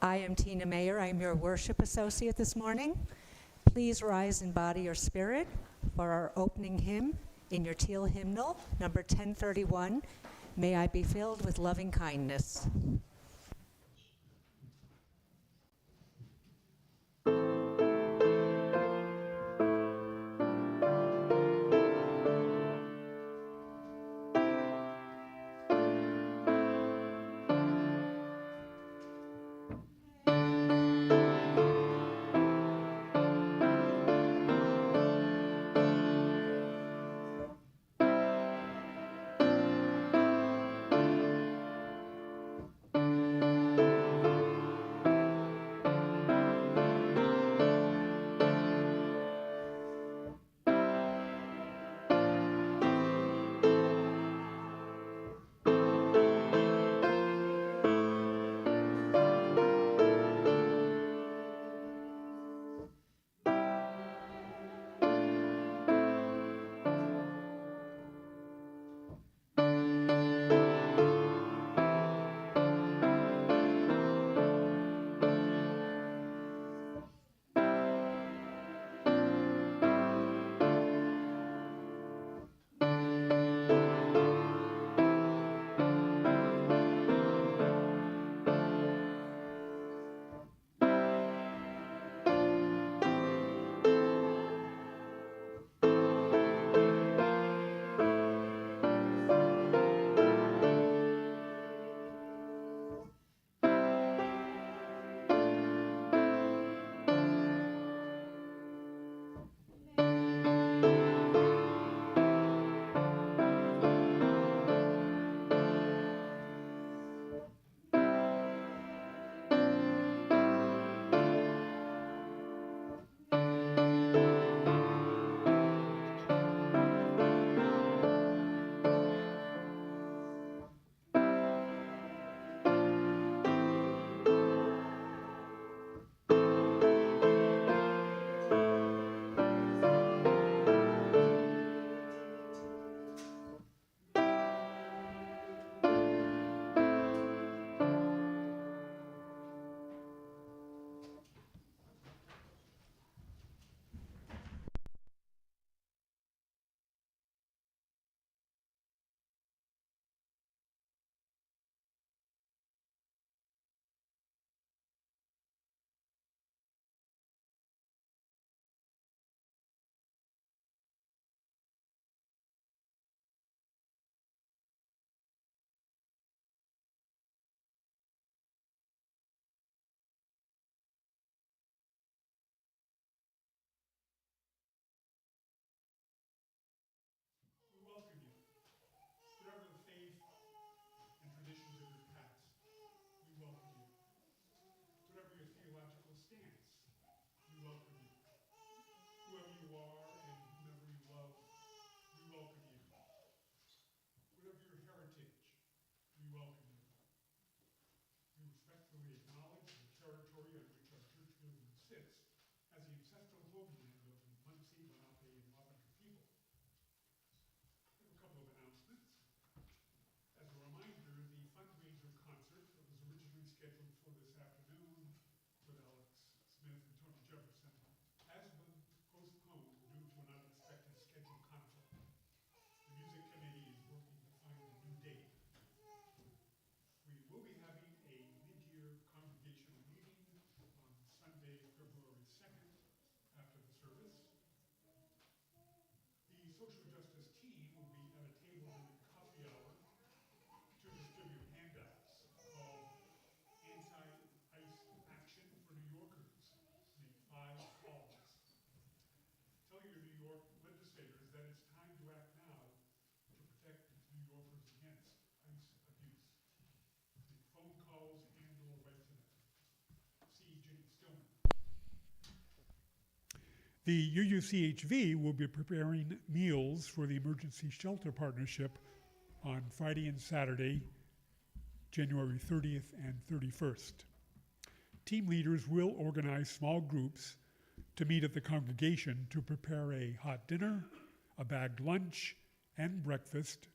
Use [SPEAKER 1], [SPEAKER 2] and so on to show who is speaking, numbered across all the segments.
[SPEAKER 1] I am Tina Mayer. I'm your worship associate this morning. Please rise in body or spirit for our opening hymn in your teal hymnal, number 1031, May I Be Filled with Loving Kindness.
[SPEAKER 2] The UUCHV will be preparing meals for the Emergency Shelter Partnership on Friday and Saturday, January 30th and 31st. Team leaders will organize small groups to meet at the congregation to prepare a hot dinner, a bagged lunch, and breakfast,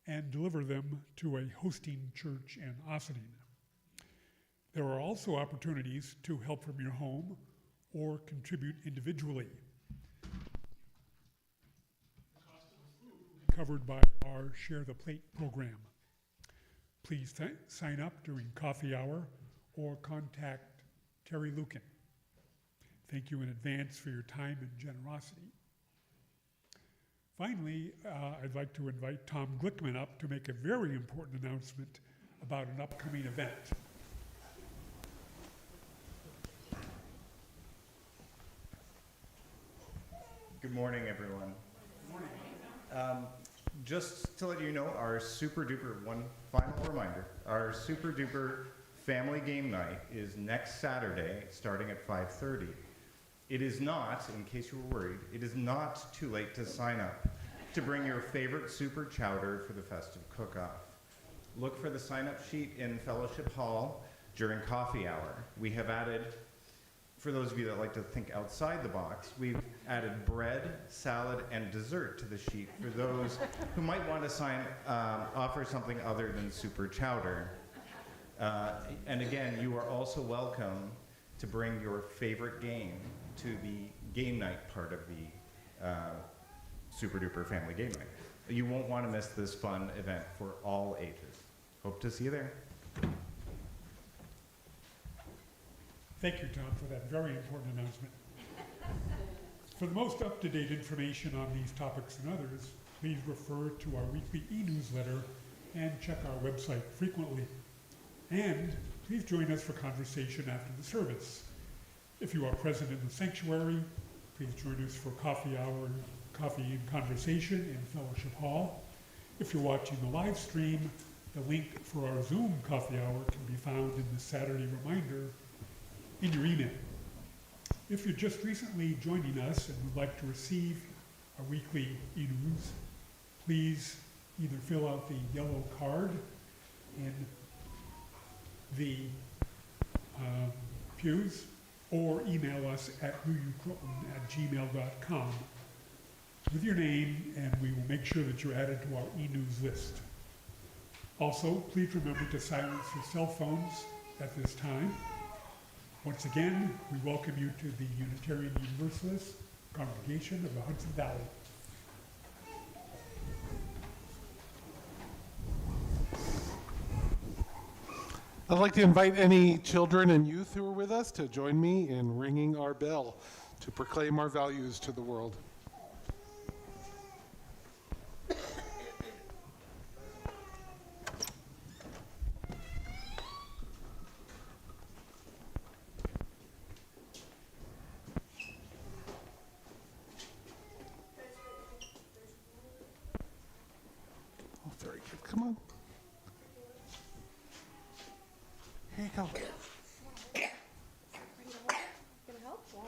[SPEAKER 2] and deliver them to a hosting church in Ossining. There are also opportunities to help from your home or contribute individually. Covered by our Share the Plate program. Please sign up during coffee hour or contact Terry Lucan. Thank you in advance for your time and generosity. Finally, I'd like to invite Tom Glickman up to make a very important announcement about an upcoming event.
[SPEAKER 3] Good morning, everyone.
[SPEAKER 2] Good morning.
[SPEAKER 3] Just to let you know, our super duper, one final reminder, our super duper family game night is next Saturday starting at 5:30. It is not, in case you were worried, it is not too late to sign up to bring your favorite super chowder for the festive cook-off. Look for the sign-up sheet in Fellowship Hall during coffee hour. We have added, for those of you that like to think outside the box, we've added bread, salad, and dessert to the sheet for those who might want to offer something other than super chowder. And again, you are also welcome to bring your favorite game to the game night part of the Super Duper Family Game Night. You won't want to miss this fun event for all ages. Hope to see you there.
[SPEAKER 2] Thank you, Tom, for that very important announcement. For the most up-to-date information on these topics and others, please refer to our weekly e-newsletter and check our website frequently. And please join us for conversation after the service. If you are present in the sanctuary, please join us for coffee hour, coffee and conversation in Fellowship Hall. If you're watching the live stream, the link for our Zoom coffee hour can be found in the Saturday reminder in your email. If you're just recently joining us and would like to receive our weekly e-news, please either fill out the yellow card in the pews or email us at uucroton@gmail.com with your name, and we will make sure that you're added to our e-news list. Also, please remember to silence your cell phones at this time. Once again, we welcome you to the Unitarian Universalist Congregation of the Hudson Valley.
[SPEAKER 4] I'd like to invite any children and youth who are with us to join me in ringing our bell to proclaim our values to the world. Oh, very good. Come on. Here you go.
[SPEAKER 5] Gonna help? One.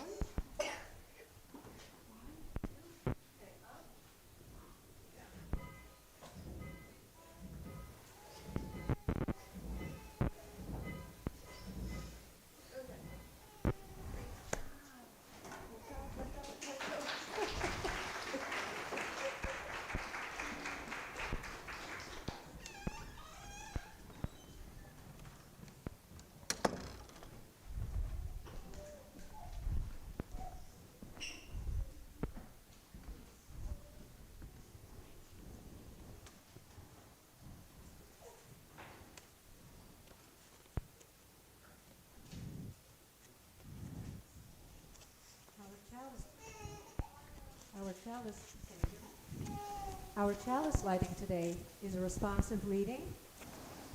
[SPEAKER 1] Our chalice lighting today is a responsive reading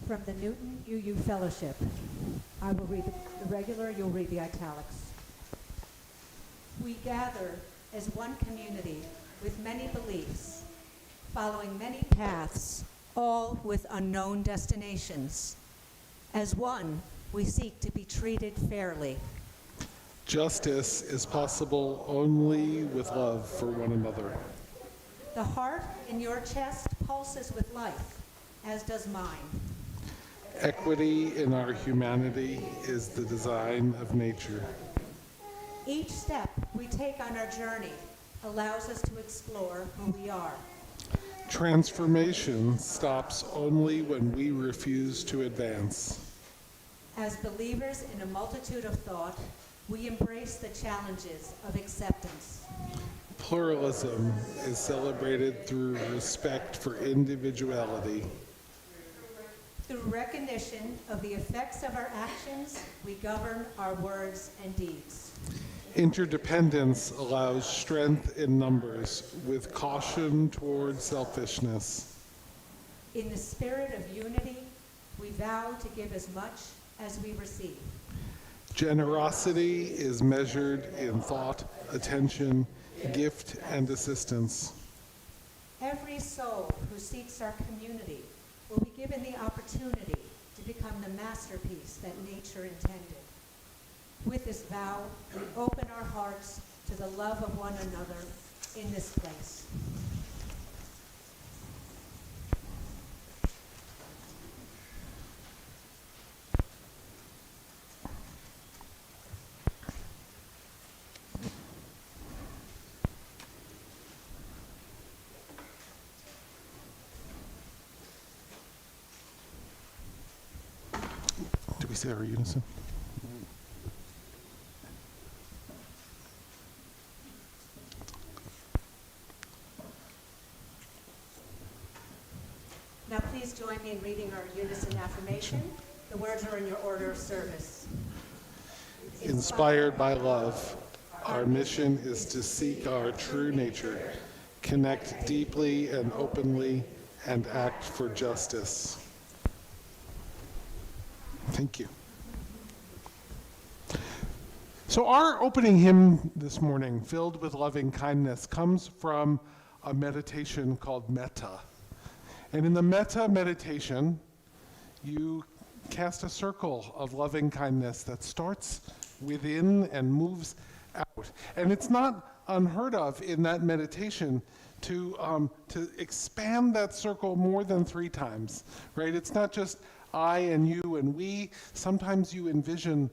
[SPEAKER 1] from the Newton UU Fellowship. I will read the regular, you'll read the italics. We gather as one community with many beliefs, following many paths, all with unknown destinations. As one, we seek to be treated fairly.
[SPEAKER 4] Justice is possible only with love for one another.
[SPEAKER 1] The heart in your chest pulses with life, as does mine.
[SPEAKER 4] Equity in our humanity is the design of nature.
[SPEAKER 1] Each step we take on our journey allows us to explore who we are.
[SPEAKER 4] Transformation stops only when we refuse to advance.
[SPEAKER 1] As believers in a multitude of thought, we embrace the challenges of acceptance.
[SPEAKER 4] Pluralism is celebrated through respect for individuality.
[SPEAKER 1] Through recognition of the effects of our actions, we govern our words and deeds.
[SPEAKER 4] Interdependence allows strength in numbers with caution toward selfishness.
[SPEAKER 1] In the spirit of unity, we vow to give as much as we receive.
[SPEAKER 4] Generosity is measured in thought, attention, gift, and assistance.
[SPEAKER 1] Every soul who seeks our community will be given the opportunity to become the masterpiece that nature intended. With this vow, we open our hearts to the love of one another in this place.
[SPEAKER 4] Do we say our unison?
[SPEAKER 1] Now please join me in reading our unison affirmation. The words are in your order of service.
[SPEAKER 4] Inspired by love, our mission is to seek our true nature, connect deeply and openly, and act for justice. Thank you. So our opening hymn this morning, Filled with Loving Kindness, comes from a meditation called Metta. And in the Metta meditation, you cast a circle of loving kindness that starts within and moves out. And it's not unheard of in that meditation to expand that circle more than 3 times, right? It's not just I and you and we. Sometimes you envision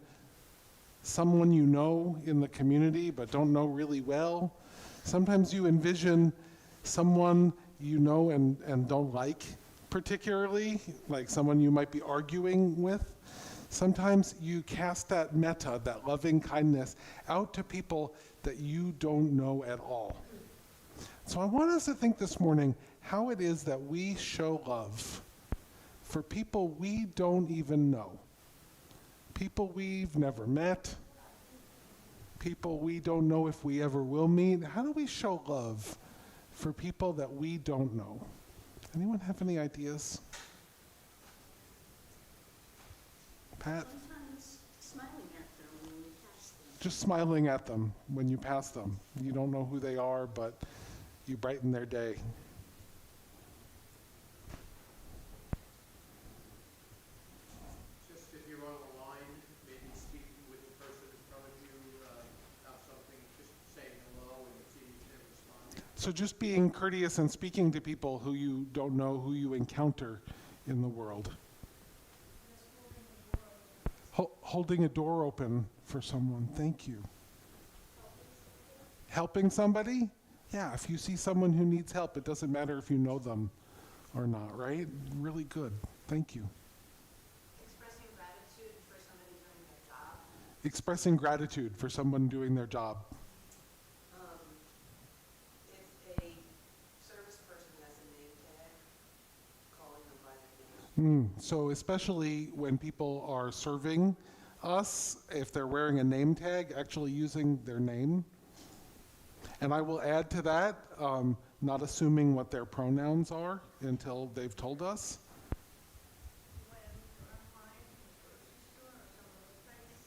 [SPEAKER 4] someone you know in the community but don't know really well. Sometimes you envision someone you know and don't like particularly, like someone you might be arguing with. Sometimes you cast that metta, that loving kindness, out to people that you don't know at all. So I want us to think this morning how it is that we show love for people we don't even know, people we've never met, people we don't know if we ever will meet. How do we show love for people that we don't know? Anyone have any ideas? Pat?
[SPEAKER 5] Sometimes smiling at them when you pass them.
[SPEAKER 4] Just smiling at them when you pass them. You don't know who they are, but you brighten their day.
[SPEAKER 6] Just if you're on the line, maybe speaking with the person in front of you about something, just saying hello and seeing if they're responding.
[SPEAKER 4] So just being courteous and speaking to people who you don't know, who you encounter in the world. Holding a door open for someone. Thank you. Helping somebody? Yeah, if you see someone who needs help, it doesn't matter if you know them or not, right? Really good. Thank you.
[SPEAKER 5] Expressing gratitude for somebody doing their job.
[SPEAKER 4] Expressing gratitude for someone doing their job.
[SPEAKER 5] If a service person has a name tag, calling them by their name.
[SPEAKER 4] So especially when people are serving us, if they're wearing a name tag, actually using their name. And I will add to that, not assuming what their pronouns are until they've told us.
[SPEAKER 5] When you're online in the grocery store or some other place,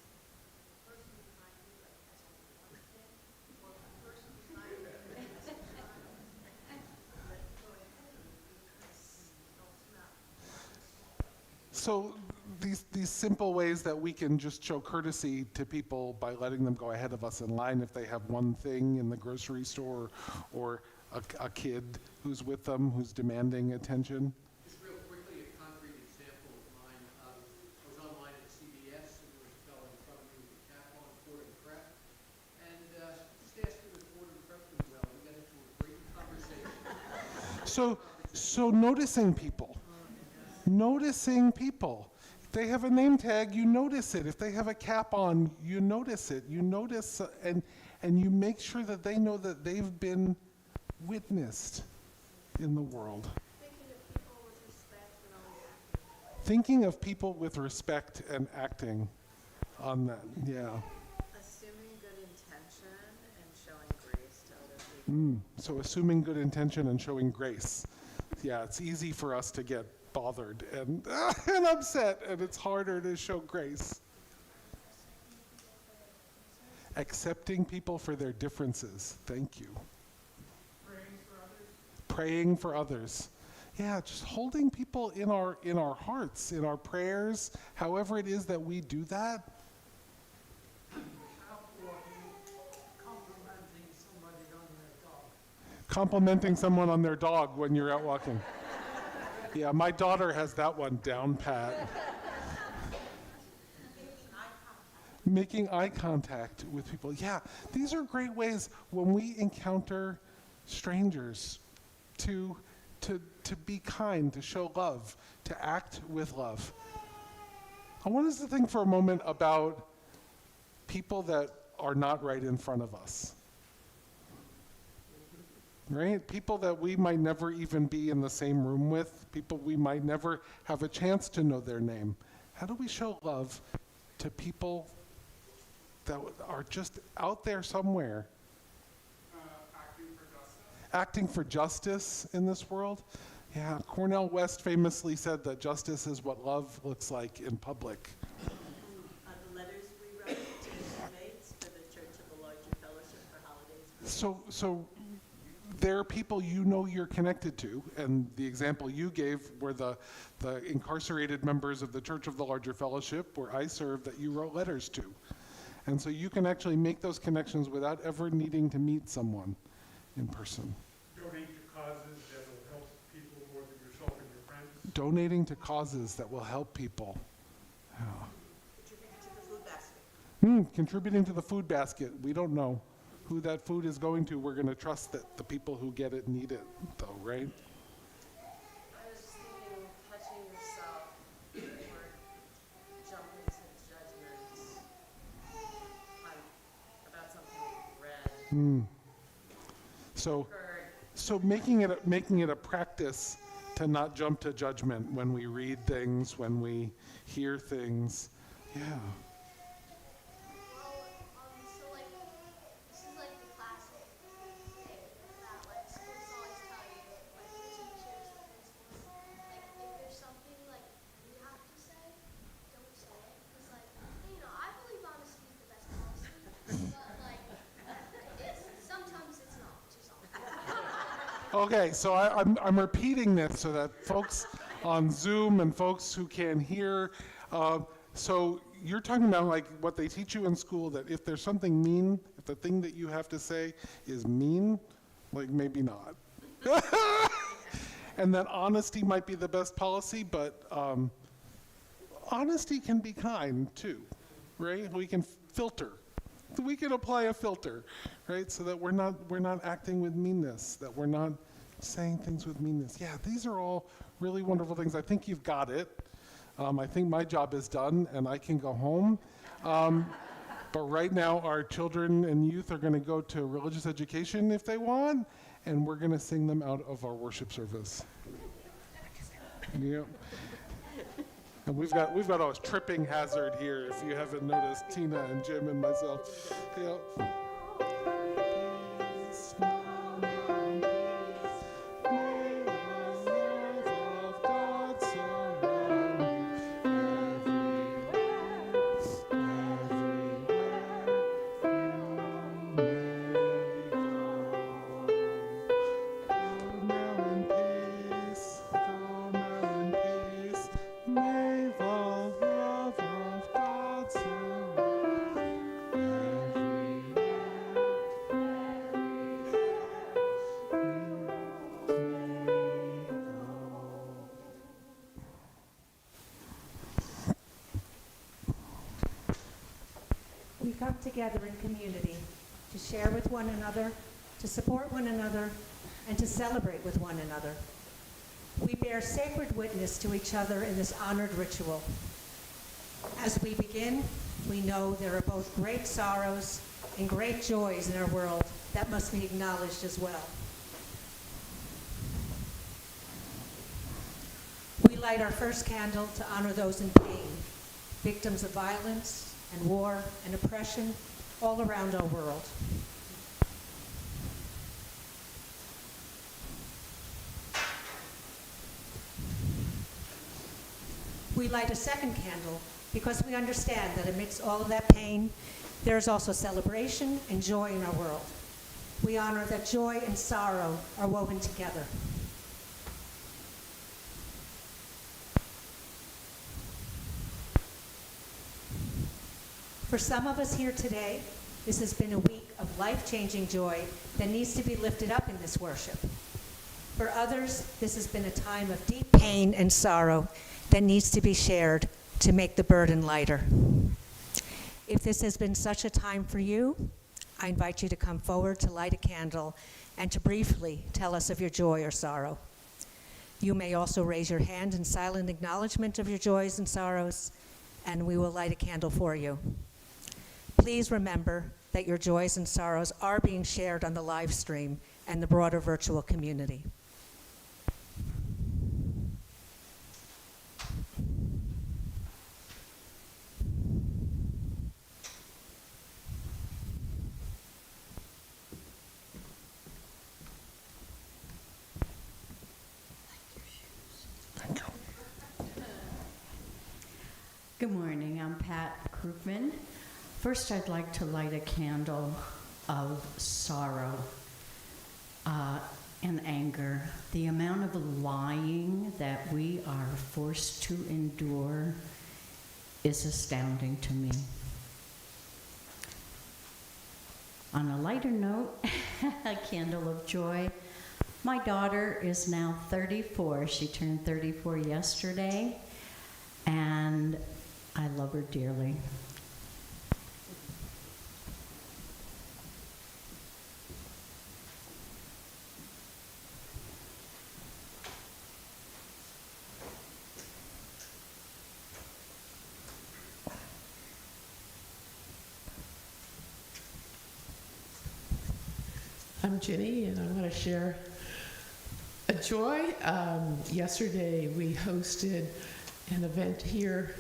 [SPEAKER 5] the person behind you like has only one thing, or the person behind you has a lot, let go ahead and because helps them out.
[SPEAKER 4] So these simple ways that we can just show courtesy to people by letting them go ahead of us in line if they have one thing in the grocery store or a kid who's with them who's demanding attention.
[SPEAKER 6] Just real quickly, a concrete example of mine. I was online at CBS and there was a fellow in front of me with a cap on, pouring prep, and just asked him if pouring prep was well. We got into a great conversation.
[SPEAKER 4] So noticing people. they have a name tag, you notice it. If they have a cap on, you notice it. You notice, and you make sure that they know that they've been witnessed in the world.
[SPEAKER 5] Thinking of people with respect and acting.
[SPEAKER 4] Thinking of people with respect and acting on that, yeah.
[SPEAKER 7] Assuming good intention and showing grace to other people.
[SPEAKER 4] So assuming good intention and showing grace. Yeah, it's easy for us to get bothered and, and upset, and it's harder to show grace. Accepting people for their differences. Thank you. Praying for others. Yeah, just holding people in our hearts, in our prayers, however it is that we do that. Complimenting someone on their dog when you're out walking. Yeah, my daughter has that one down pat. Making eye contact with people. Yeah, these are great ways when we encounter strangers to be kind, to show love, to act with love. I want us to think for a moment about people that are not right in front of us. Right? People that we might never even be in the same room with, people we might never have a chance to know their name. How do we show love to people that are just out there somewhere? Acting for justice in this world. Yeah, Cornel West famously said that justice is what love looks like in public.
[SPEAKER 7] The letters we wrote to inmates for the Church of the Larger Fellowship for Holidays.
[SPEAKER 4] So there are people you know you're connected to, and the example you gave were the incarcerated members of the Church of the Larger Fellowship, where I serve, that you wrote letters to. And so you can actually make those connections without ever needing to meet someone in person.
[SPEAKER 2] Donate to causes that will help people more than yourself and your friends.
[SPEAKER 4] Donating to causes that will help people. Yeah.
[SPEAKER 7] Contributing to the food basket.
[SPEAKER 4] Contributing to the food basket. We don't know who that food is going to. We're going to trust that the people who get it need it, though, right?
[SPEAKER 7] I was just thinking, catching yourself before jumping to judgments about something you've read, heard.
[SPEAKER 4] So making it a practice to not jump to judgment when we read things, when we hear things. Yeah.
[SPEAKER 5] So like, this is like the classic thing that like schools always tell you, like the teachers, the principals, like if there's something like you have to say, don't say it. Because like, you know, I believe honesty is the best policy, but like, sometimes it's not, which is all.
[SPEAKER 4] Okay, so I'm repeating this so that folks on Zoom and folks who can hear. So you're talking about like what they teach you in school, that if there's something mean, if the thing that you have to say is mean, like maybe not. And that honesty might be the best policy, but honesty can be kind too, right? We can filter. We can apply a filter, right? So that we're not acting with meanness, that we're not saying things with meanness. Yeah, these are all really wonderful things. I think you've got it. I think my job is done and I can go home. But right now our children and youth are going to go to religious education if they want, and we're going to sing them out of our worship service. Yep. And we've got a tripping hazard here, if you haven't noticed, Tina and Jim and myself. Yep.
[SPEAKER 1] We come together in community to share with one another, to support one another, and to celebrate with one another. We bear sacred witness to each other in this honored ritual. As we begin, we know there are both great sorrows and great joys in our world that must be acknowledged as well. We light our first candle to honor those in pain, victims of violence and war and oppression all around our world. We light a second candle because we understand that amidst all of that pain, there is also celebration and joy in our world. We honor that joy and sorrow are woven together. For some of us here today, this has been a week of life-changing joy that needs to be lifted up in this worship. For others, this has been a time of deep pain and sorrow that needs to be shared to make the burden lighter. If this has been such a time for you, I invite you to come forward to light a candle and to briefly tell us of your joy or sorrow. You may also raise your hand in silent acknowledgement of your joys and sorrows, and we will light a candle for you. Please remember that your joys and sorrows are being shared on the live stream and the broader virtual community.
[SPEAKER 8] Good morning, I'm Pat Krugman. First, I'd like to light a candle of sorrow and anger. The amount of lying that we are forced to endure is astounding to me. On a lighter note, a candle of joy. My daughter is now 34. She turned 34 yesterday, and I love her dearly.
[SPEAKER 9] I'm Ginny, and I want to share a joy. Yesterday, we hosted an event here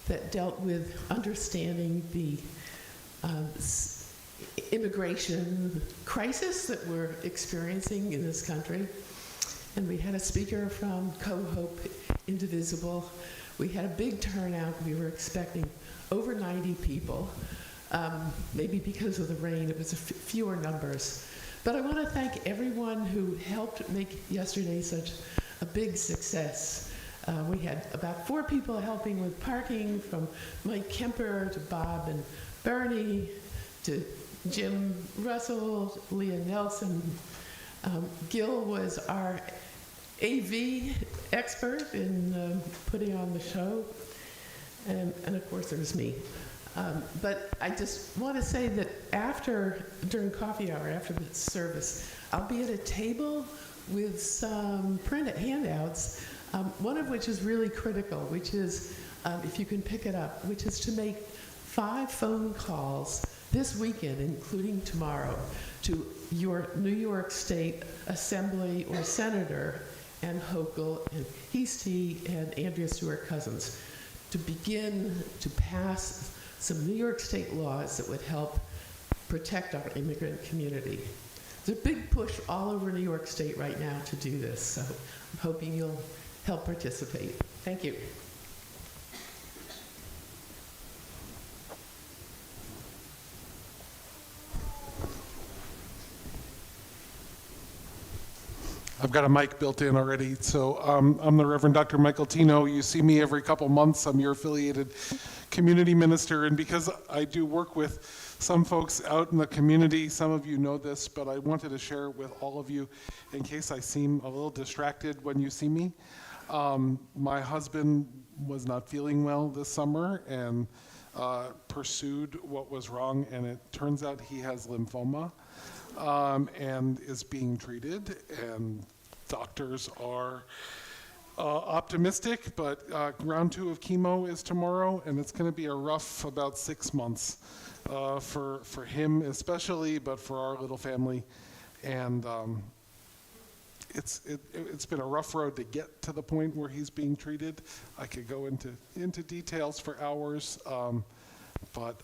[SPEAKER 9] that dealt with understanding the immigration crisis that we're experiencing in this country. And we had a speaker from Co-Hope Indivisible. We had a big turnout. We were expecting over 90 people. Maybe because of the rain, it was fewer numbers. But I want to thank everyone who helped make yesterday such a big success. We had about 4 people helping with parking, from Mike Kemper to Bob and Bernie to Jim Russell, Leah Nelson. Gil was our AV expert in putting on the show. And of course, there was me. But I just want to say that during coffee hour, after the service, I'll be at a table with some printed handouts, one of which is really critical, which is, if you can pick it up, which is to make 5 phone calls this weekend, including tomorrow, to your New York State Assembly or Senator Ann Hochul and Heastie and Andrea Stewart Cousins to begin to pass some New York State laws that would help protect our immigrant community. There's a big push all over New York State right now to do this, so I'm hoping you'll help participate. Thank you.
[SPEAKER 4] I've got a mic built in already. So I'm the Reverend Dr. Michael Tino. You see me every couple months. I'm your affiliated community minister. And because I do work with some folks out in the community, some of you know this, but I wanted to share it with all of you in case I seem a little distracted when you see me. My husband was not feeling well this summer and pursued what was wrong, and it turns out he has lymphoma. And is being treated, and doctors are Optimistic, but round 2 of chemo is tomorrow, and it's going to be a rough about 6 months for him especially, but for our little family. And it's been a rough road to get to the point where he's being treated. I could go into details for hours, but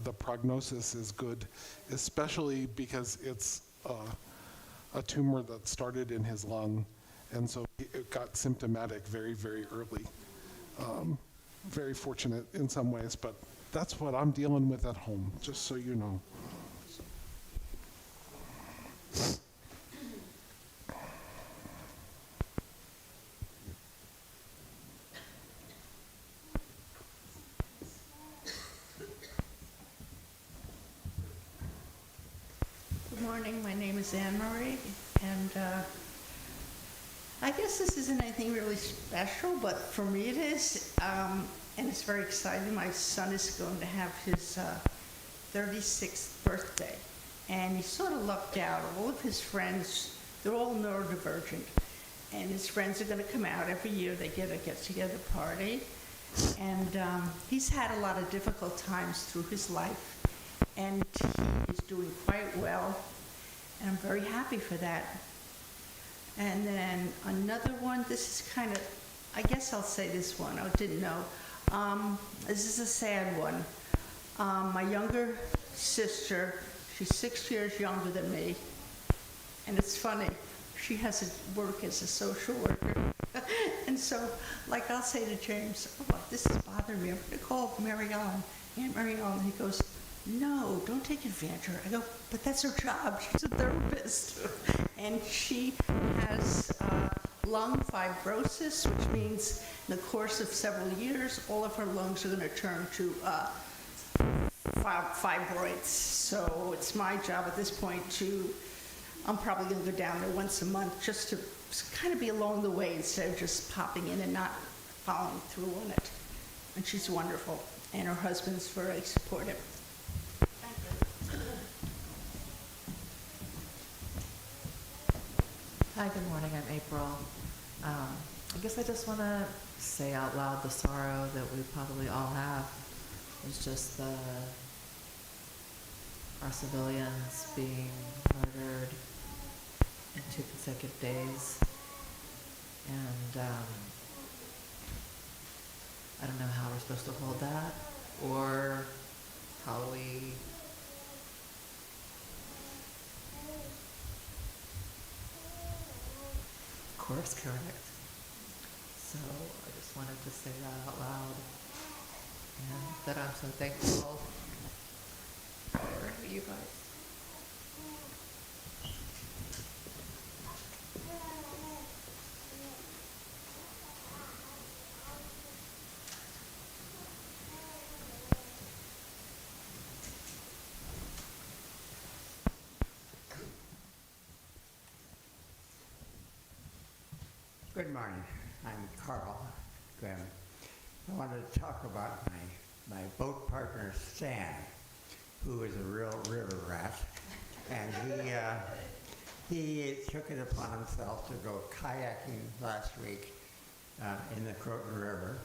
[SPEAKER 4] the prognosis is good, especially because it's a tumor that started in his lung, and so it got symptomatic very, very early. Very fortunate in some ways, but that's what I'm dealing with at home, just so you know.
[SPEAKER 5] Good morning, my name is Anne Marie, and I guess this isn't anything really special, but for me it is, and it's very exciting. My son is going to have his 36th birthday, and he sort of lucked out. All of his friends, they're all neurodivergent, and his friends are going to come out every year. They get a get-together party, and he's had a lot of difficult times through his life, and he is doing quite well, and I'm very happy for that. And then another one, this is kind of, I guess I'll say this one, I didn't know. This is a sad one. My younger sister, she's 6 years younger than me, and it's funny, she has to work as a social worker. And so, like, I'll say to James, oh, this is bothering me, I'm gonna call Mary Ellen, Aunt Mary Ellen, and he goes, no, don't take advantage of her. I go, but that's her job. She's a therapist. And she has lung fibrosis, which means in the course of several years, all of her lungs are going to turn to fibroids. So it's my job at this point I'm probably going to go down there once a month just to kind of be along the way instead of just popping in and not following through on it. And she's wonderful. And her husband's very supportive.
[SPEAKER 10] Hi, good morning. I'm April. I guess I just want to say out loud the sorrow that we probably all have. It's just our civilians being murdered in 2 consecutive days. And I don't know how we're supposed to hold that or how we course correct. So I just wanted to say that out loud, and that I'm so thankful for you guys.
[SPEAKER 11] Good morning. I'm Carl Graham. I wanted to talk about my boat partner, Stan, who is a real river rat. And he took it upon himself to go kayaking last week in the Croton River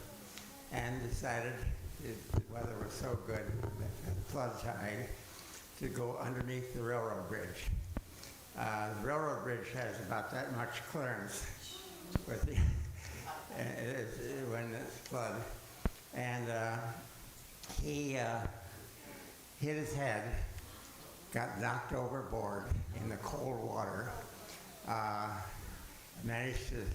[SPEAKER 11] and decided the weather was so good at flood tide to go underneath the railroad bridge. The railroad bridge has about that much clearance with the, when it's flood, and he hit his head, got knocked overboard in the cold water, managed to,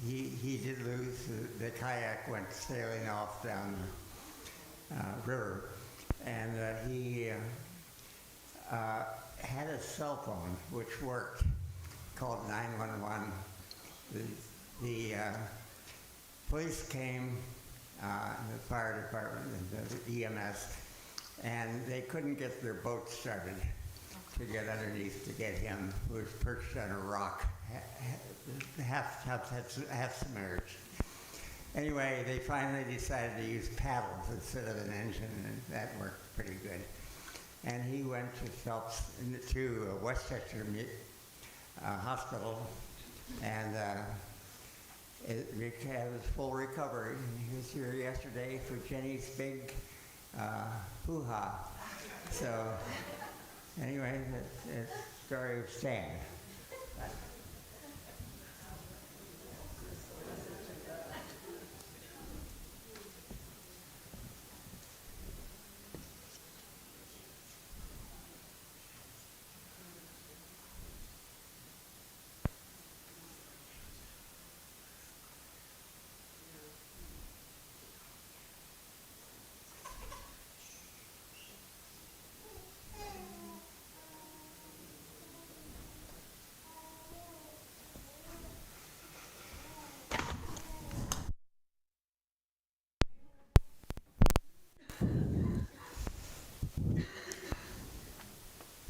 [SPEAKER 11] he did lose, the kayak went sailing off down the river, and he had a cell phone which worked, called 911. The police came, the fire department, and the EMS, and they couldn't get their boat started to get underneath to get him, who was perched on a rock, half submerged. Anyway, they finally decided to use paddles instead of an engine, and that worked pretty good. And he went to Westchester Hospital, and Rick had his full recovery. He was here yesterday for Jenny's big hoo-ha. So anyway, it's the story of Stan.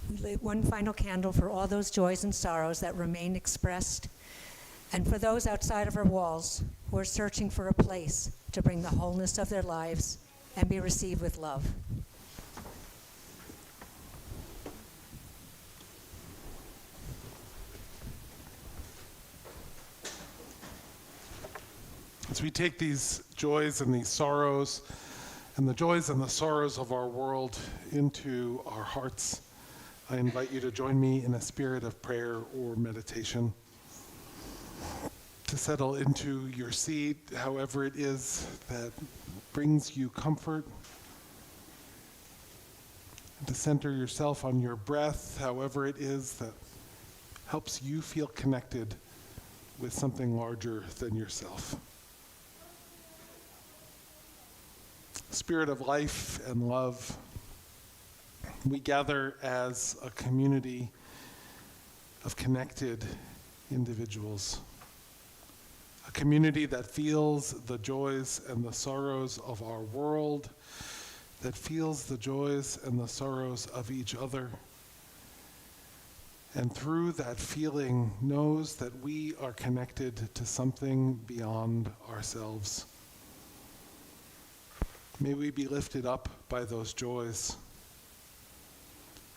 [SPEAKER 1] We lit one final candle for all those joys and sorrows that remain expressed, and for those outside of our walls who are searching for a place to bring the wholeness of their lives and be received with love.
[SPEAKER 4] As we take these joys and these sorrows and the joys and the sorrows of our world into our hearts, I invite you to join me in a spirit of prayer or meditation. To settle into your seat, however it is that brings you comfort. And to center yourself on your breath, however it is that helps you feel connected with something larger than yourself. Spirit of life and love, we gather as a community of connected individuals, a community that feels the joys and the sorrows of our world, that feels the joys and the sorrows of each other, and through that feeling knows that we are connected to something beyond ourselves. May we be lifted up by those joys.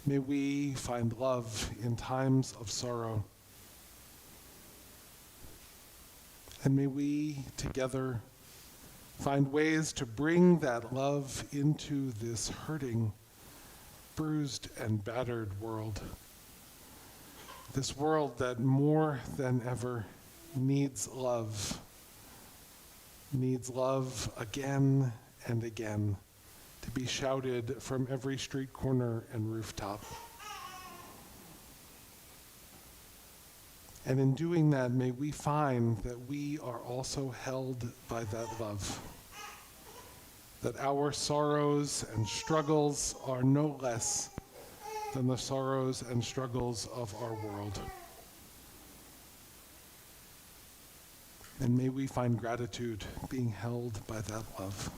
[SPEAKER 4] May we find love in times of sorrow. And may we together find ways to bring that love into this hurting, bruised, and battered world. This world that more than ever needs love again and again, to be shouted from every street corner and rooftop. And in doing that, may we find that we are also held by that love, that our sorrows and struggles are no less than the sorrows and struggles of our world. And may we find gratitude being held by that love.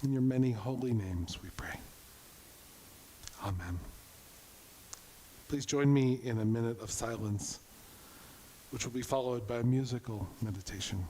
[SPEAKER 4] In your many holy names we pray. Amen. Please join me in a minute of silence, which will be followed by a musical meditation.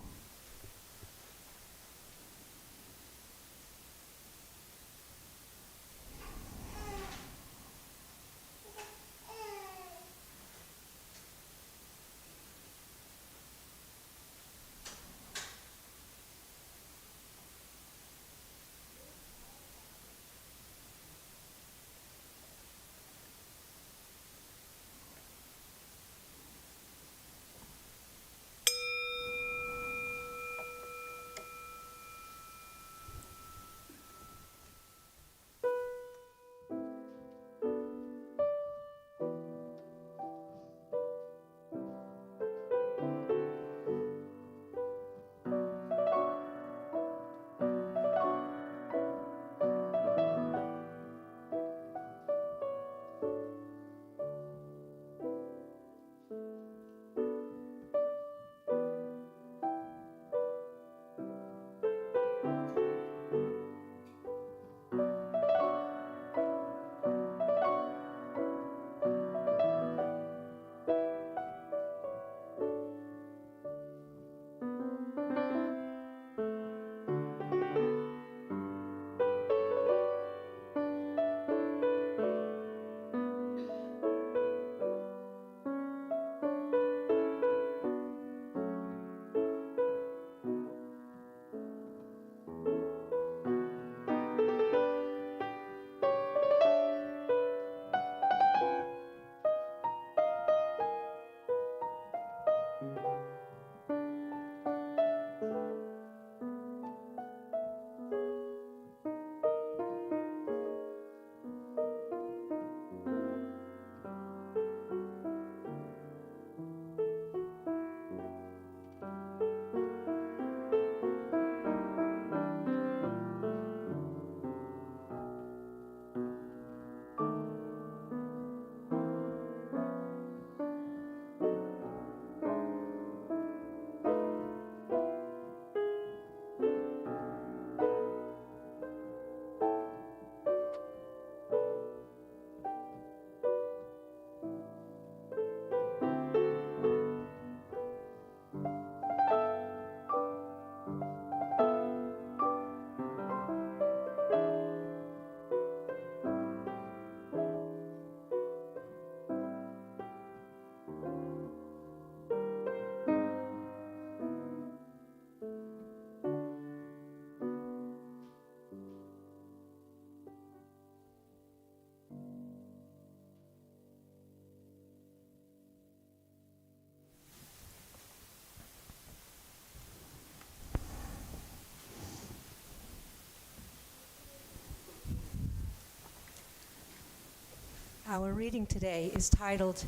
[SPEAKER 1] Our reading today is titled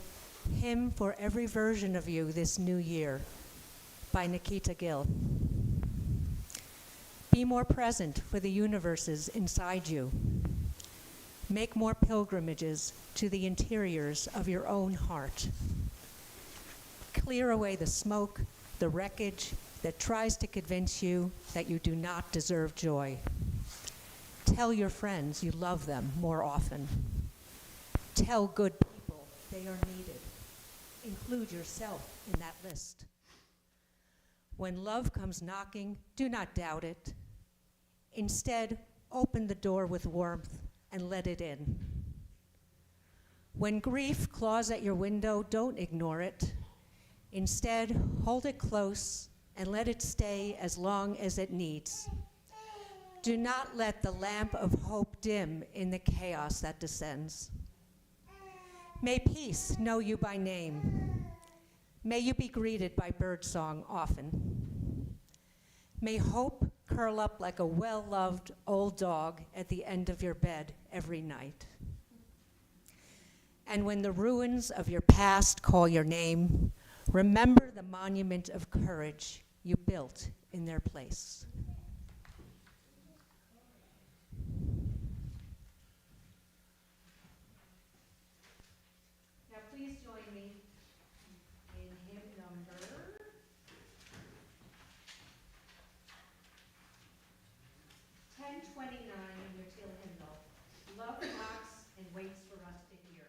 [SPEAKER 1] Hymn for Every Version of You This New Year by Nikita Gill. Be more present for the universes inside you. Make more pilgrimages to the interiors of your own heart. Clear away the smoke, the wreckage that tries to convince you that you do not deserve joy. Tell your friends you love them more often. Tell good people they are needed. Include yourself in that list. When love comes knocking, do not doubt it. Instead, open the door with warmth and let it in. When grief claws at your window, don't ignore it. Instead, hold it close and let it stay as long as it needs. Do not let the lamp of hope dim in the chaos that descends. May peace know you by name. May you be greeted by birdsong often. May hope curl up like a well-loved old dog at the end of your bed every night. And when the ruins of your past call your name, remember the monument of courage you built in their place. Now please join me in hymn number 1029 in your teal hymnal. Love knocks and waits for us to hear.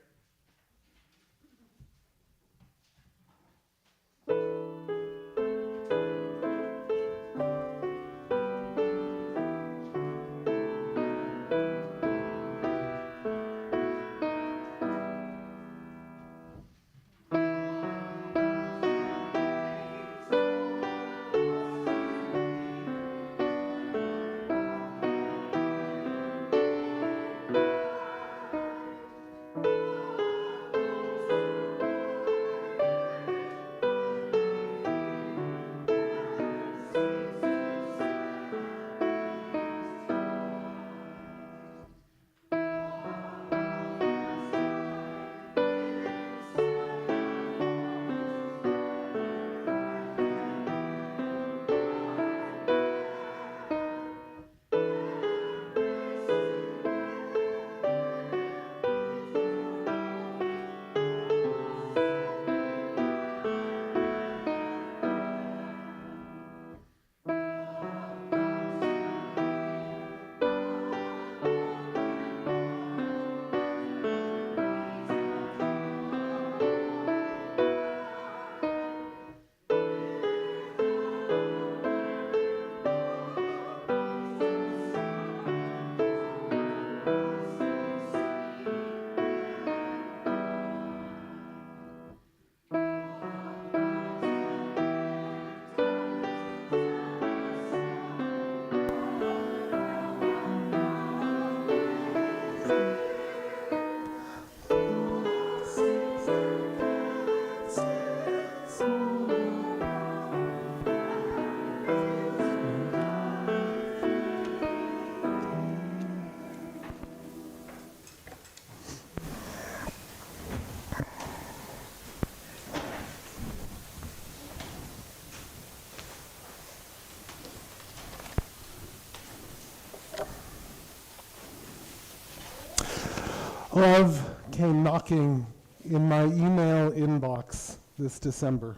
[SPEAKER 4] Love came knocking in my email inbox this December.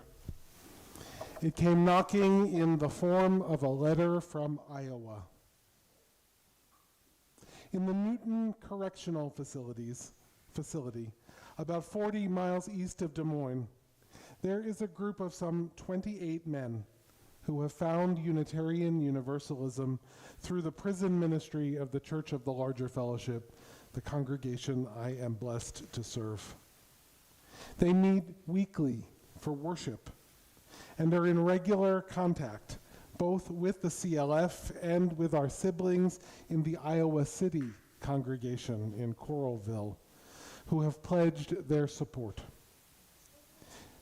[SPEAKER 4] It came knocking in the form of a letter from Iowa. In the Newton Correctional Facility, about 40 miles east of Des Moines, there is a group of some 28 men who have found Unitarian Universalism through the prison ministry of the Church of the Larger Fellowship, the congregation I am blessed to serve. They meet weekly for worship and are in regular contact both with the CLF and with our siblings in the Iowa City congregation in Coralville, who have pledged their support.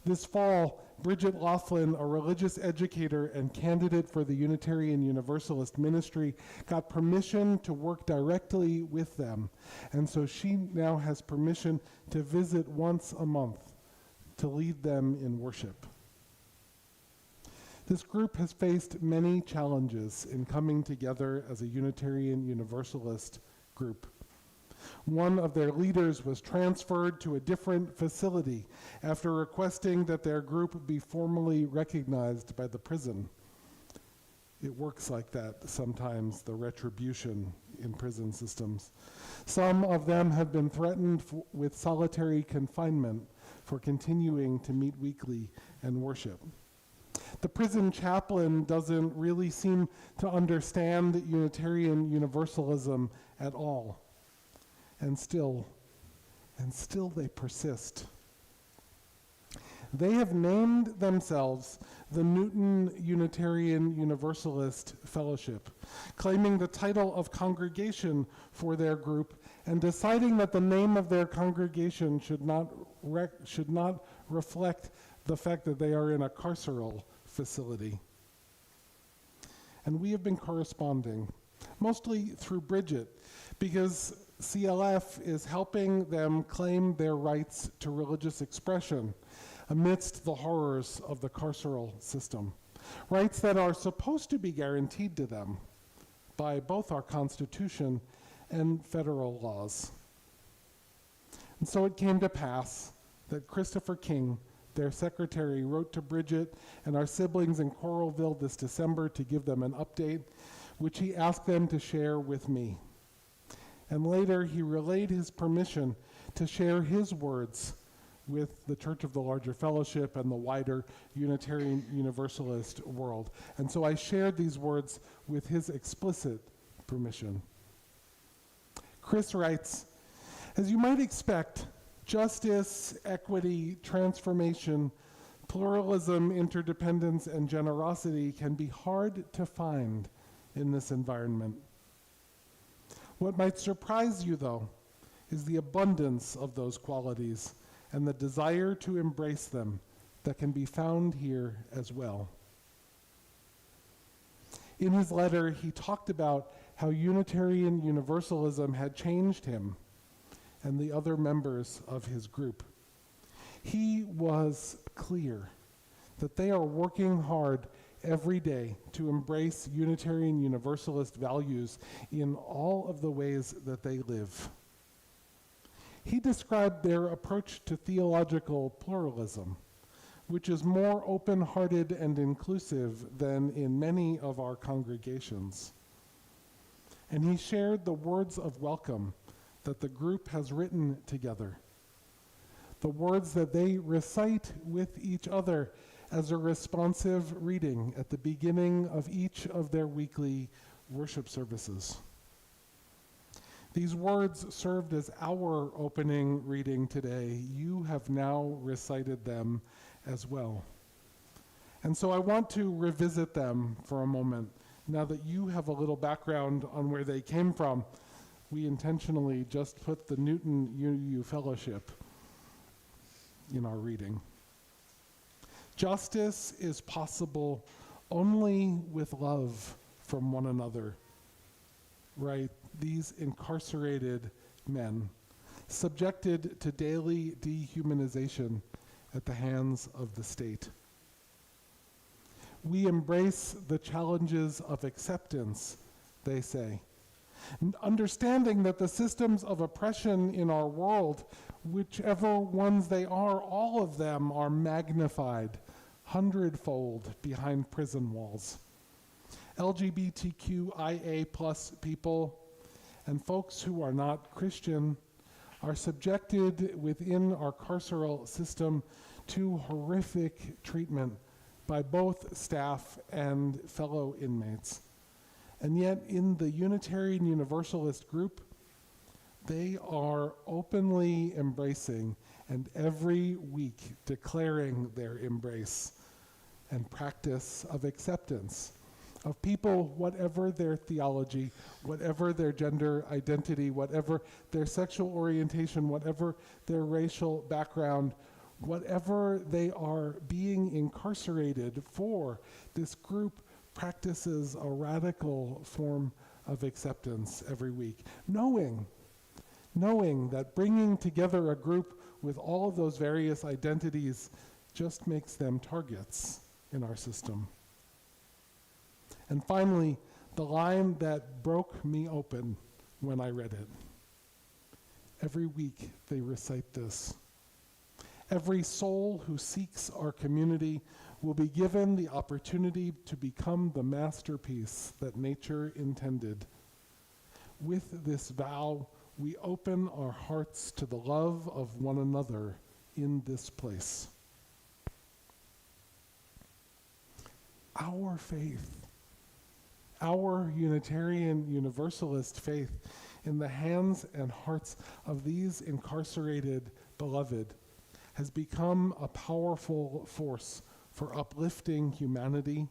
[SPEAKER 4] This fall, Bridget Laughlin, a religious educator and candidate for the Unitarian Universalist ministry, got permission to work directly with them. And so she now has permission to visit once a month to lead them in worship. This group has faced many challenges in coming together as a Unitarian Universalist group. One of their leaders was transferred to a different facility after requesting that their group be formally recognized by the prison. It works like that sometimes, the retribution in prison systems. Some of them have been threatened with solitary confinement for continuing to meet weekly and worship. The prison chaplain doesn't really seem to understand Unitarian Universalism at all. And still they persist. They have named themselves the Newton Unitarian Universalist Fellowship, claiming the title of congregation for their group and deciding that the name of their congregation should not reflect the fact that they are in a carceral facility. And we have been corresponding, mostly through Bridget, because CLF is helping them claim their rights to religious expression amidst the horrors of the carceral system. Rights that are supposed to be guaranteed to them by both our Constitution and federal laws. And so it came to pass that Christopher King, their secretary, wrote to Bridget and our siblings in Coralville this December to give them an update, which he asked them to share with me. And later, he relayed his permission to share his words with the Church of the Larger Fellowship and the wider Unitarian Universalist world. And so I shared these words with his explicit permission. Chris writes, as you might expect, justice, equity, transformation, pluralism, interdependence, and generosity can be hard to find in this environment. What might surprise you, though, is the abundance of those qualities and the desire to embrace them that can be found here as well. In his letter, he talked about how Unitarian Universalism had changed him and the other members of his group. He was clear that they are working hard every day to embrace Unitarian Universalist values in all of the ways that they live. He described their approach to theological pluralism, which is more open-hearted and inclusive than in many of our congregations. And he shared the words of welcome that the group has written together, the words that they recite with each other as a responsive reading at the beginning of each of their weekly worship services. These words served as our opening reading today. You have now recited them as well. And so I want to revisit them for a moment, now that you have a little background on where they came from. We intentionally just put the Newton UU Fellowship in our reading. Justice is possible only with love from one another, right? These incarcerated men, subjected to daily dehumanization at the hands of the state. We embrace the challenges of acceptance, they say, understanding that the systems of oppression in our world, whichever ones they are, all of them are magnified 100-fold behind prison walls. LGBTQIA+ people and folks who are not Christian are subjected within our carceral system to horrific treatment by both staff and fellow inmates. And yet in the Unitarian Universalist group, they are openly embracing and every week declaring their embrace and practice of acceptance of people, whatever their theology, whatever their gender identity, whatever their sexual orientation, whatever their racial background, whatever they are being incarcerated for, this group practices a radical form of acceptance every week, knowing that bringing together a group with all of those various identities just makes them targets in our system. And finally, the line that broke me open when I read it. Every week they recite this. Every soul who seeks our community will be given the opportunity to become the masterpiece that nature intended. With this vow, we open our hearts to the love of one another in this place. Our faith, our Unitarian Universalist faith in the hands and hearts of these incarcerated beloved has become a powerful force for uplifting humanity,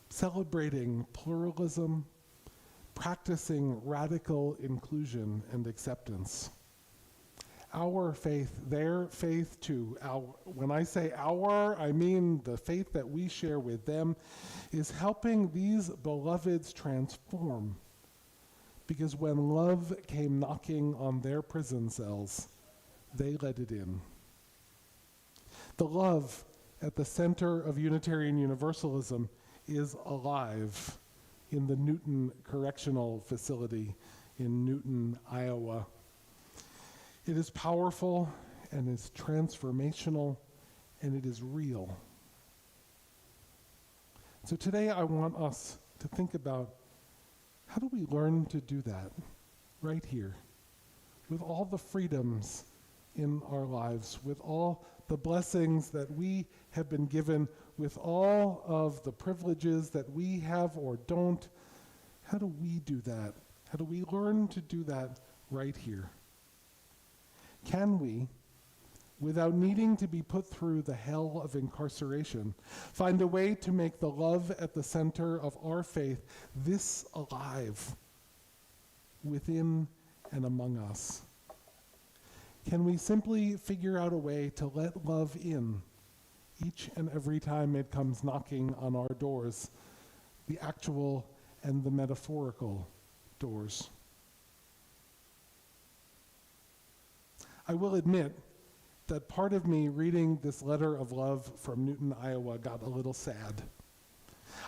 [SPEAKER 4] celebrating pluralism, practicing radical inclusion and acceptance. Our faith, their faith too, when I say our, I mean the faith that we share with them, is helping these beloveds transform. Because when love came knocking on their prison cells, they let it in. The love at the center of Unitarian Universalism is alive in the Newton Correctional Facility in Newton, Iowa. It is powerful and is transformational and it is real. So today I want us to think about, how do we learn to do that right here with all the freedoms in our lives, with all the blessings that we have been given, with all of the privileges that we have or don't? How do we do that? How do we learn to do that right here? Can we, without needing to be put through the hell of incarceration, find a way to make the love at the center of our faith this alive within and among us? Can we simply figure out a way to let love in each and every time it comes knocking on our doors, the actual and the metaphorical doors? I will admit that part of me reading this letter of love from Newton, Iowa got a little sad.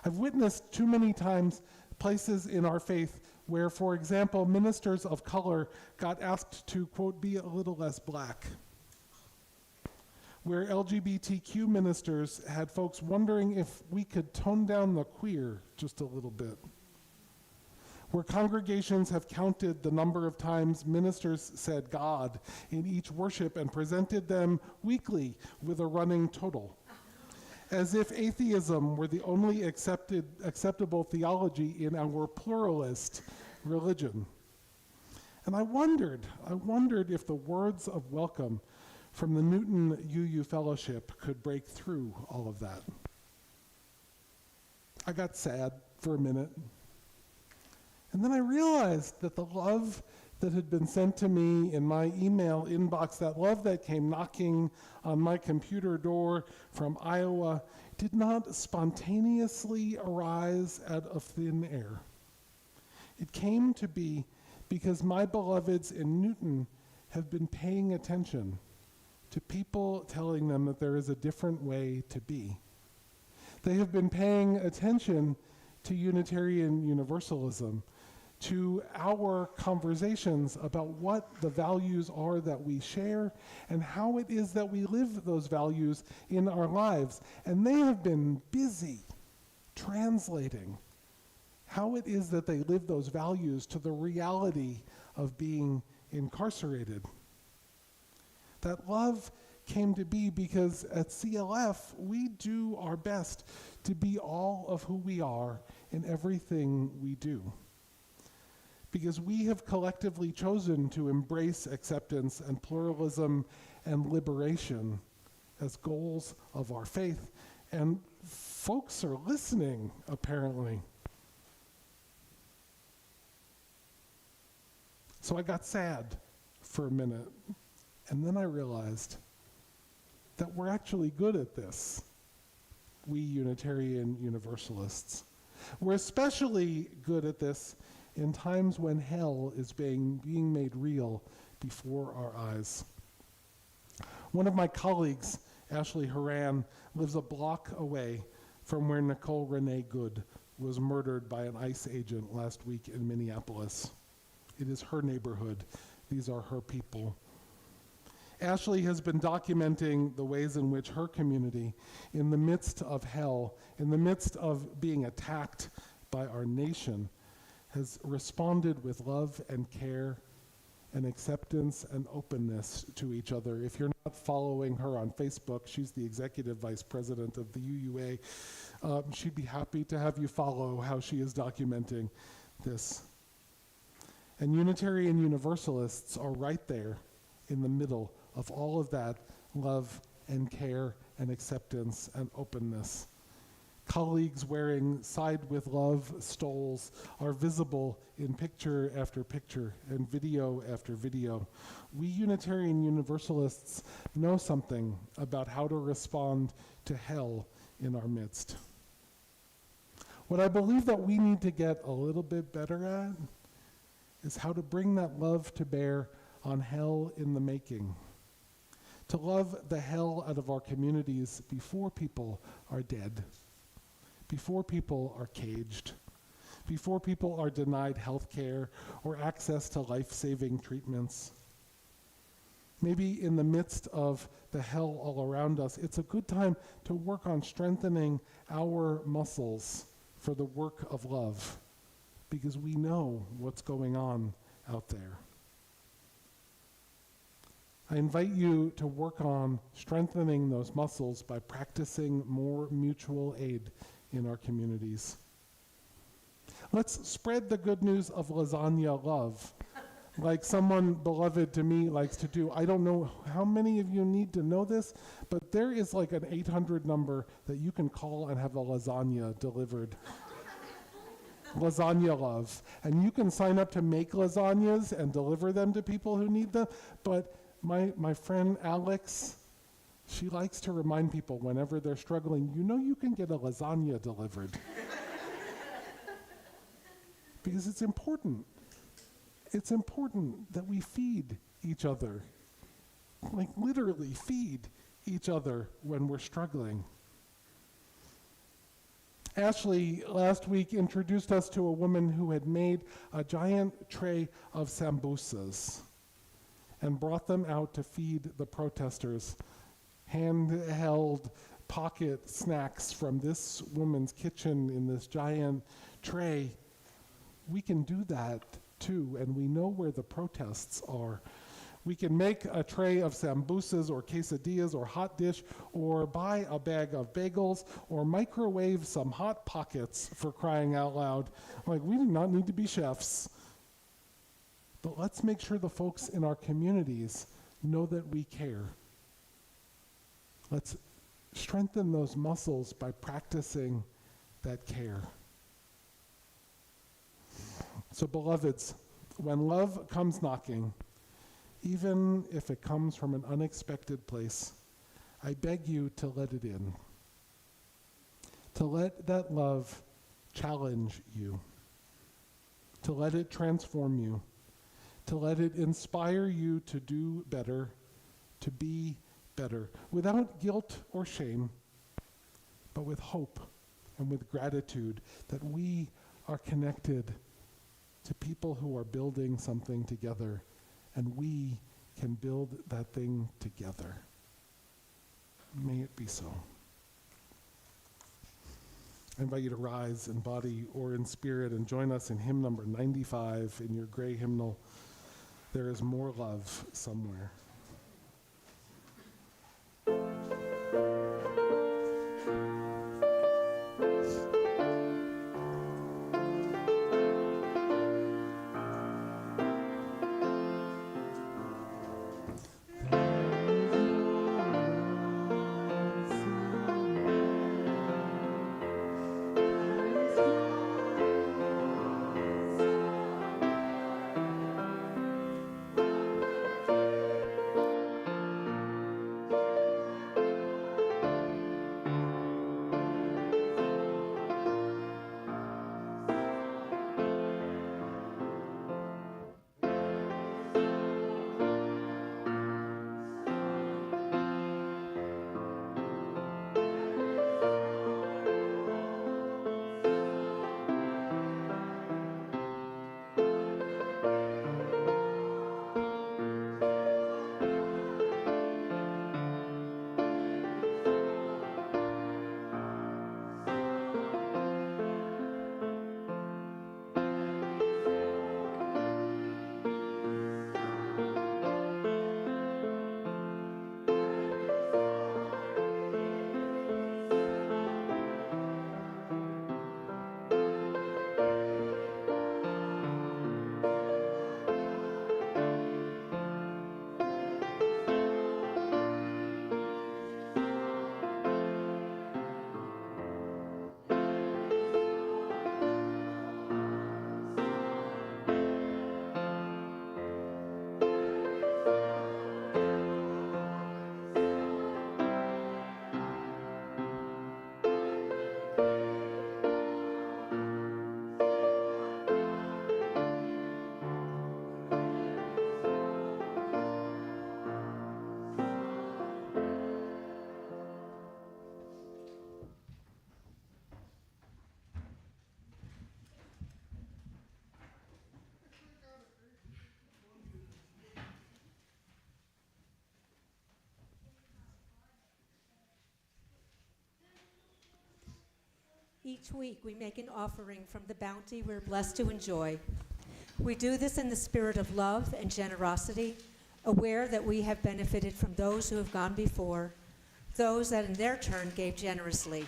[SPEAKER 4] I've witnessed too many times places in our faith where, for example, ministers of color got asked to, quote, be a little less black. Where LGBTQ ministers had folks wondering if we could tone down the queer just a little bit. Where congregations have counted the number of times ministers said God in each worship and presented them weekly with a running total, as if atheism were the only acceptable theology in our pluralist religion. And I wondered if the words of welcome from the Newton UU Fellowship could break through all of that. I got sad for a minute. And then I realized that the love that had been sent to me in my email inbox, that love that came knocking on my computer door from Iowa, did not spontaneously arise out of thin air. It came to be because my beloveds in Newton have been paying attention to people telling them that there is a different way to be. They have been paying attention to Unitarian Universalism, to our conversations about what the values are that we share and how it is that we live those values in our lives. And they have been busy translating how it is that they live those values to the reality of being incarcerated. That love came to be because at CLF, we do our best to be all of who we are in everything we do. Because we have collectively chosen to embrace acceptance and pluralism and liberation as goals of our faith. And folks are listening, apparently. So I got sad for a minute, and then I realized that we're actually good at this, we Unitarian Universalists. We're especially good at this in times when hell is being made real before our eyes. One of my colleagues, Ashley Horan, lives a block away from where Nicole Renee Good was murdered by an ICE agent last week in Minneapolis. It is her neighborhood. These are her people. Ashley has been documenting the ways in which her community, in the midst of hell, in the midst of being attacked by our nation, has responded with love and care and acceptance and openness to each other. If you're not following her on Facebook, she's the executive vice president of the UUA. She'd be happy to have you follow how she is documenting this. And Unitarian Universalists are right there in the middle of all of that love and care and acceptance and openness. Colleagues wearing Side with Love stoles are visible in picture after picture and video after video. We Unitarian Universalists know something about how to respond to hell in our midst. What I believe that we need to get a little bit better at is how to bring that love to bear on hell in the making. To love the hell out of our communities before people are dead, before people are caged, before people are denied health care or access to life-saving treatments. Maybe in the midst of the hell all around us, it's a good time to work on strengthening our muscles for the work of love, because we know what's going on out there. I invite you to work on strengthening those muscles by practicing more mutual aid in our communities. Let's spread the good news of lasagna love, like someone beloved to me likes to do. I don't know how many of you need to know this, but there is like an 800 number that you can call and have a lasagna delivered. Lasagna love. And you can sign up to make lasagnas and deliver them to people who need them, but my friend Alex, she likes to remind people whenever they're struggling, you know you can get a lasagna delivered. Because it's important. It's important that we feed each other. Like literally feed each other when we're struggling. Ashley last week introduced us to a woman who had made a giant tray of sambusas and brought them out to feed the protesters. Handheld pocket snacks from this woman's kitchen in this giant tray. We can do that too, and we know where the protests are. We can make a tray of sambusas or quesadillas or hot dish, or buy a bag of bagels, or microwave some Hot Pockets, for crying out loud. Like, we do not need to be chefs. But let's make sure the folks in our communities know that we care. Let's strengthen those muscles by practicing that care. So, beloveds, when love comes knocking, even if it comes from an unexpected place, I beg you to let it in. To let that love challenge you. To let it transform you. To let it inspire you to do better, to be better, without guilt or shame, but with hope and with gratitude that we are connected to people who are building something together, and we can build that thing together. May it be so. I invite you to rise in body or in spirit and join us in hymn number 95 in your gray hymnal, There is More Love Somewhere.
[SPEAKER 1] Each week, we make an offering from the bounty we're blessed to enjoy. We do this in the spirit of love and generosity, aware that we have benefited from those who have gone before, those that in their turn gave generously.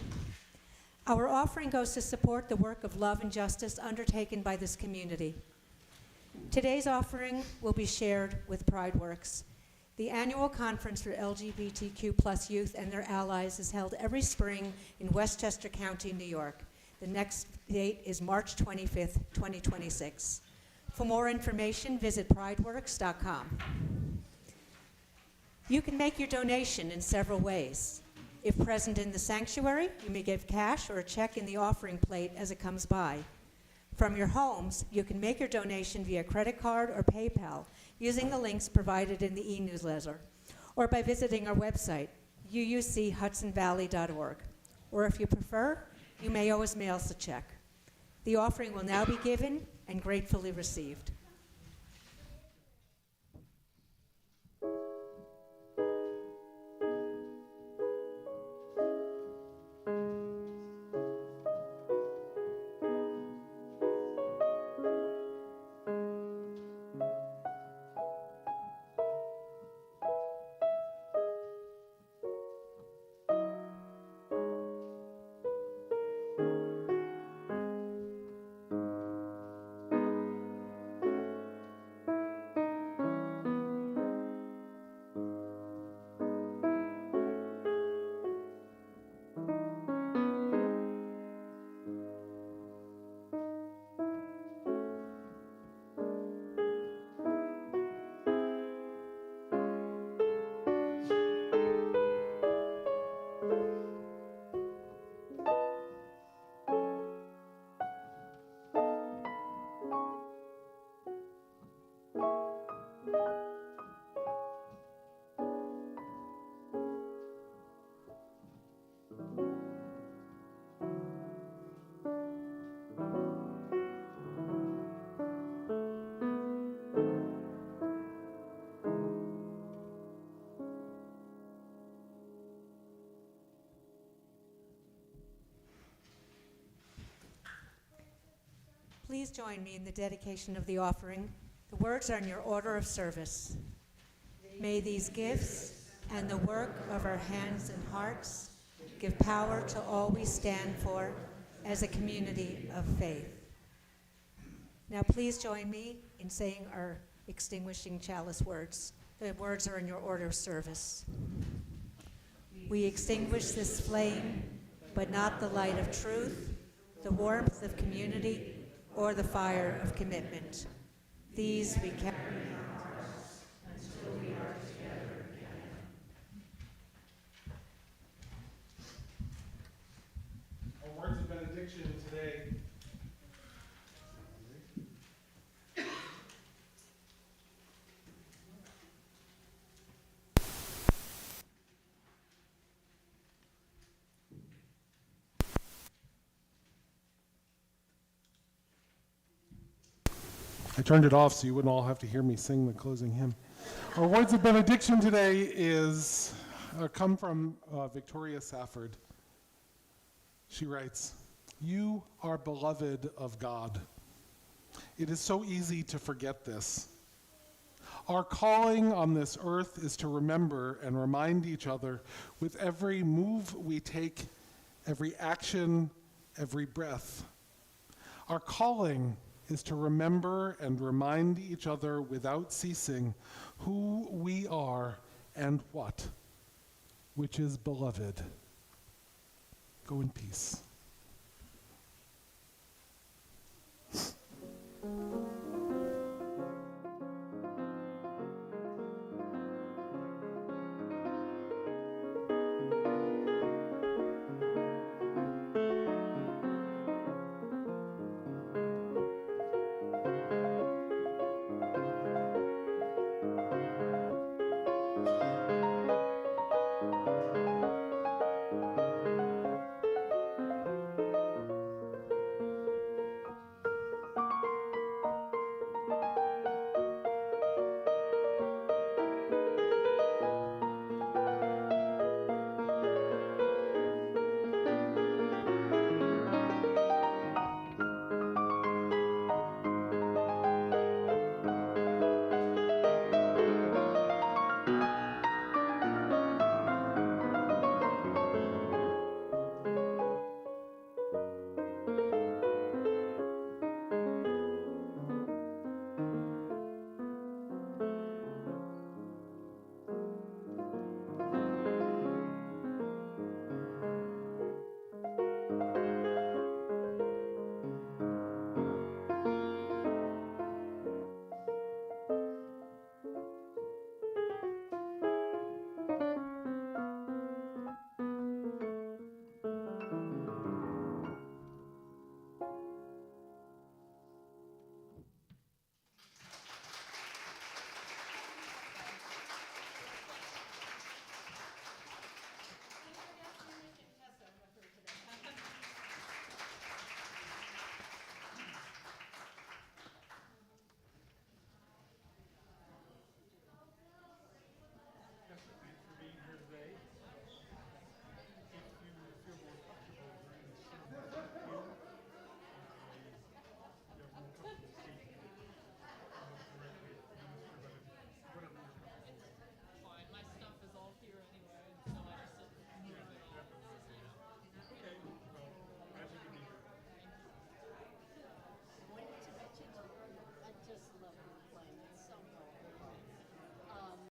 [SPEAKER 1] Our offering goes to support the work of love and justice undertaken by this community. Today's offering will be shared with PrideWorks. The annual conference for LGBTQ+ youth and their allies is held every spring in Westchester County, New York. The next date is March 25th, 2026. For more information, visit prideworks.com. You can make your donation in several ways. If present in the sanctuary, you may give cash or a check in the offering plate as it comes by. From your homes, you can make your donation via credit card or PayPal using the links provided in the e-newsletter, or by visiting our website, uuchudsonvalley.org. Or if you prefer, you may always mail us a check. The offering will now be given and gratefully received. Please join me in the dedication of the offering. The words are in your order of service. May these gifts and the work of our hands and hearts give power to all we stand for as a community of faith. Now please join me in saying our extinguishing chalice words. The words are in your order of service. We extinguish this flame, but not the light of truth, the warmth of community, or the fire of commitment. These we carry in our hearts until we are together again.
[SPEAKER 4] Our words of benediction today. I turned it off so you wouldn't all have to hear me sing the closing hymn. Our words of benediction today come from Victoria Safford. She writes, "You are beloved of God. It is so easy to forget this. Our calling on this earth is to remember and remind each other with every move we take, every action, every breath. Our calling is to remember and remind each other without ceasing who we are and what, which is beloved. Go in peace."